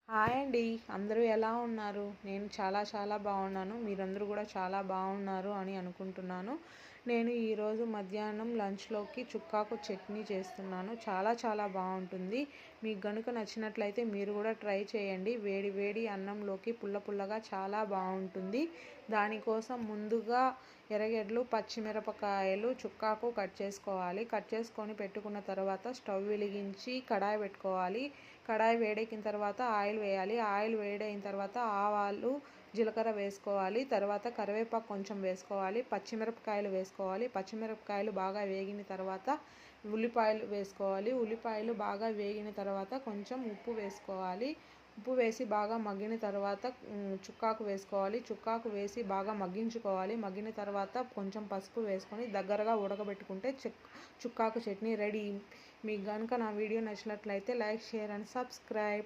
Hi అండి. అందరూ ఎలా ఉన్నారు? నేను చాలా బాగున్నాను. మీరందరూ కూడా చాలా బాగున్నారు అని అనుకుంటున్నాను. నేను ఈరోజు మధ్యాహ్నం లంచ్‌లోకి చుక్కాకు చట్నీ చేస్తున్నాను. చాలా బాగుంటుంది. మీకు గనుక నచ్చినట్లయితే మీరు కూడా ట్రై చేయండి. వేడి వేడి అన్నంలోకి పుల్లగా చాలా బాగుంటుంది. దానికోసం ముందుగా ఎర్రగడ్డలు, పచ్చిమిరపకాయలు చుక్కాకు కట్ చేసుకోవాలి. కట్ చేసుకొని పెట్టుకున్న తర్వాత స్టవ్ వెలిగించి కడాయి పెట్టుకోవాలి. కడాయి వేడెక్కిన తర్వాత ఆయిల్ వేయాలి. ఆయిల్ వేడైన తర్వాత ఆవాలు, జీలకర్ర వేసుకోవాలి. తర్వాత కరివేపాకు కొంచెం వేసుకోవాలి. పచ్చిమిరపకాయలు వేసుకోవాలి. పచ్చిమిరపకాయలు బాగా వేగిన తర్వాత ఉల్లిపాయలు వేసుకోవాలి. ఉల్లిపాయలు బాగా వేగిన తర్వాత కొంచెం ఉప్పు వేసుకోవాలి. ఉప్పు వేసి బాగా మగ్గిన తర్వాత చుక్కాకు వేసుకోవాలి. చుక్కాకు వేసి బాగా మగ్గించుకోవాలి. మగ్గిన తర్వాత కొంచెం పసుపు వేసుకొని దగ్గరగా ఉడకబెట్టుకుంటే చుక్కాకు చట్నీ రెడీ. మీకు కనుక నా వీడియో నచ్చినట్లయితే లైక్, షేర్ అండ్ సబ్స్క్రైబ్.